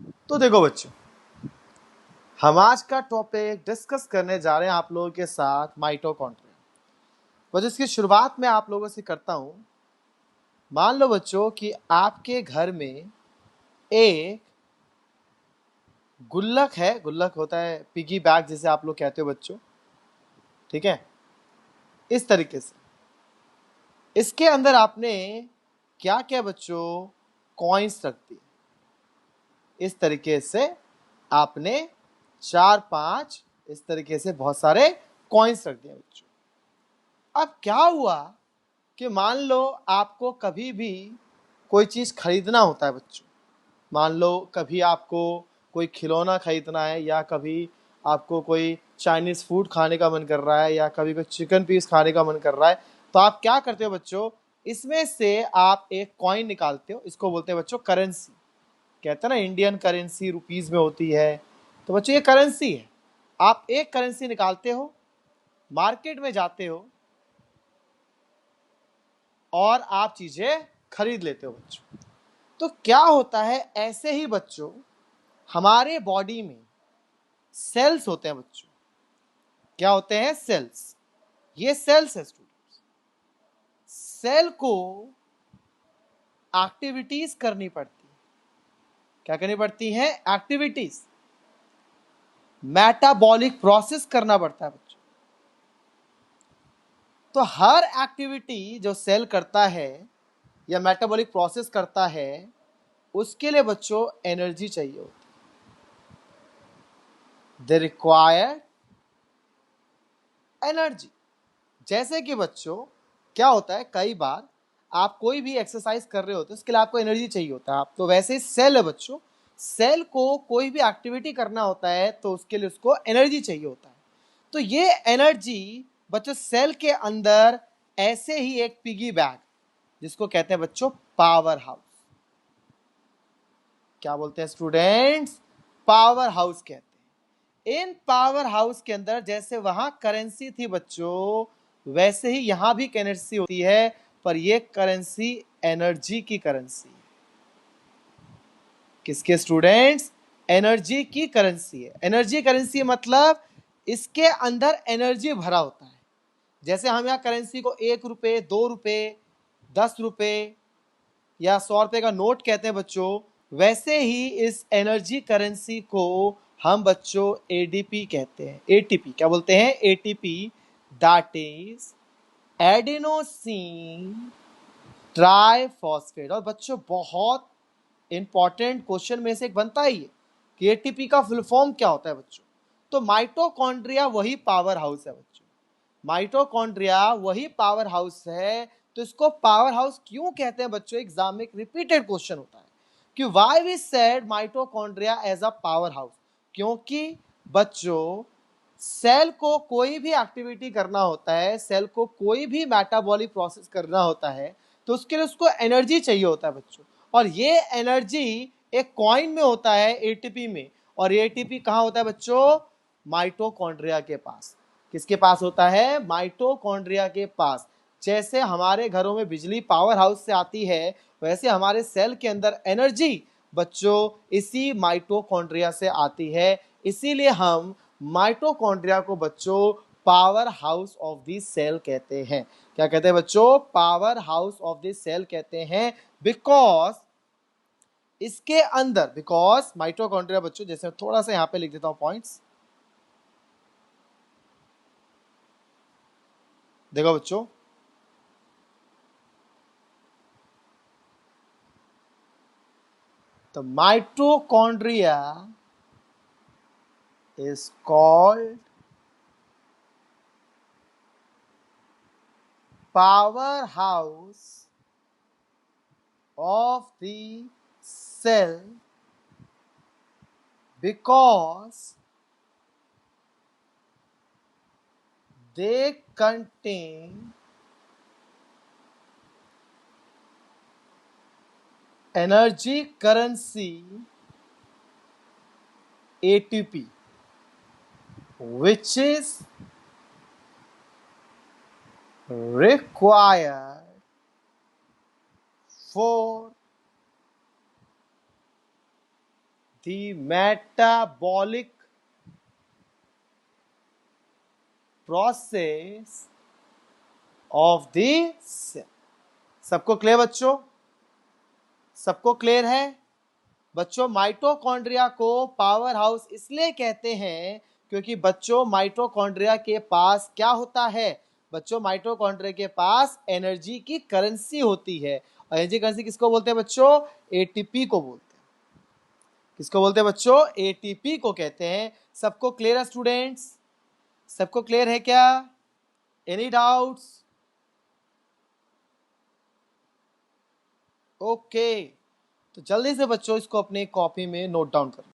तो देखो बच्चों, हम आज का टॉपिक डिस्कस करने जा रहे हैं आप लोगों के साथ माइटोकॉन्ड्रिया। बच्चों, इसकी शुरुआत में आप लोगों से करता हूं। मान लो बच्चों कि आपके घर में एक गुल्लक है। गुल्लक होता है पिगी बैग जिसे आप लोग कहते हो बच्चों, ठीक है। इस तरीके से इसके अंदर आपने क्या क्या बच्चों कॉइन्स रख दिए। इस तरीके से आपने 4-5 इस तरीके से बहुत सारे कॉइन्स रख दिए बच्चों। अब क्या हुआ कि मान लो आपको कभी भी कोई चीज खरीदना होता है बच्चों। मान लो कभी आपको कोई खिलौना खरीदना है, या कभी आपको कोई चाइनीज फूड खाने का मन कर रहा है, या कभी कोई चिकन पीस खाने का मन कर रहा है। तो आप क्या करते हो बच्चों, इसमें से आप एक कॉइन निकालते हो। इसको बोलते हैं बच्चों करेंसी। कहते हैं ना, इंडियन करेंसी रुपीज में होती है। तो बच्चों ये करेंसी है। आप एक करेंसी निकालते हो, मार्केट में जाते हो और आप चीजें खरीद लेते हो बच्चों। तो क्या होता है, ऐसे ही बच्चों हमारे बॉडी में सेल्स होते हैं बच्चों। क्या होते हैं? सेल्स। ये सेल्स है स्टूडेंट्स। सेल को एक्टिविटीज करनी पड़ती है। क्या करनी पड़ती है? एक्टिविटीज। मेटाबॉलिक प्रोसेस करना पड़ता है बच्चों। तो हर एक्टिविटी जो सेल करता है या मेटाबॉलिक प्रोसेस करता है, उसके लिए बच्चों एनर्जी चाहिए होती है। They require energy. जैसे कि बच्चों क्या होता है, कई बार आप कोई भी एक्सरसाइज कर रहे होते हैं, उसके लिए आपको एनर्जी चाहिए होता है। आप तो वैसे ही सेल है बच्चों। सेल को कोई भी एक्टिविटी करना होता है तो उसके लिए उसको एनर्जी चाहिए होता है। तो ये एनर्जी बच्चों सेल के अंदर ऐसे ही एक पिगी बैग, जिसको कहते हैं बच्चों पावर हाउस। क्या बोलते हैं स्टूडेंट्स? पावर हाउस कहते हैं। इन पावर हाउस के अंदर जैसे वहां करेंसी थी बच्चों, वैसे ही यहां भी करेंसी होती है, पर ये करेंसी एनर्जी की करेंसी है। किसके स्टूडेंट्स? एनर्जी की करेंसी है। एनर्जी करेंसी मतलब इसके अंदर एनर्जी भरा होता है। जैसे हम यहाँ करेंसी को 1 रुपए, 2 रुपए, 10 रुपए या 100 रुपए का नोट कहते हैं बच्चों, वैसे ही इस एनर्जी करेंसी को हम बच्चों एडीपी कहते हैं। एटीपी क्या बोलते हैं? ATP, that is adenosine triphosphate. और बच्चों बहुत इंपॉर्टेंट क्वेश्चन में से एक बनता ही है कि एटीपी का फुल फॉर्म क्या होता है बच्चों। तो माइटोकॉन्ड्रिया वही पावर हाउस है बच्चों। माइटोकॉन्ड्रिया वही पावर हाउस है। तो इसको पावर हाउस क्यों कहते हैं बच्चों? एग्जाम में एक रिपीटेड क्वेश्चन होता है कि why we said mitochondria as a power house. क्योंकि बच्चों सेल को कोई भी एक्टिविटी करना होता है, सेल को कोई भी मेटाबॉलिक प्रोसेस करना होता है, तो उसके लिए उसको एनर्जी चाहिए होता है बच्चों। और ये एनर्जी एक कॉइन में होता है, एटीपी में। और एटीपी कहाँ होता है बच्चों? माइटोकॉन्ड्रिया के पास। किसके पास होता है? माइटोकॉन्ड्रिया के पास। जैसे हमारे घरों में बिजली पावर हाउस से आती है, वैसे हमारे सेल के अंदर एनर्जी बच्चों इसी माइटोकॉन्ड्रिया से आती है। इसीलिए हम माइटोकॉन्ड्रिया को बच्चों power house of the cell कहते हैं। क्या कहते हैं बच्चों? Power house of the cell कहते हैं। बिकॉज इसके अंदर, बिकॉज माइटोकॉन्ड्रिया बच्चों, जैसे थोड़ा सा यहां पे लिख देता हूं पॉइंट्स। देखो बच्चों, the mitochondria is called powerhouse of the cell because they contain energy currency ATP, which is required for the metabolic process of the cell. सबको क्लियर बच्चों? सबको क्लियर है बच्चों? माइटोकॉन्ड्रिया को पावर हाउस इसलिए कहते हैं क्योंकि बच्चों माइटोकॉन्ड्रिया के पास क्या होता है? बच्चों माइटोकॉन्ड्रिया के पास एनर्जी की करेंसी होती है। और एनर्जी करेंसी किसको बोलते हैं बच्चों? एटीपी को बोलते हैं। किसको बोलते हैं बच्चों? एटीपी को कहते हैं। सबको क्लियर है स्टूडेंट्स? सबको क्लियर है क्या? Any doubts? ओके, तो जल्दी से बच्चों इसको अपने कॉपी में नोट डाउन करो।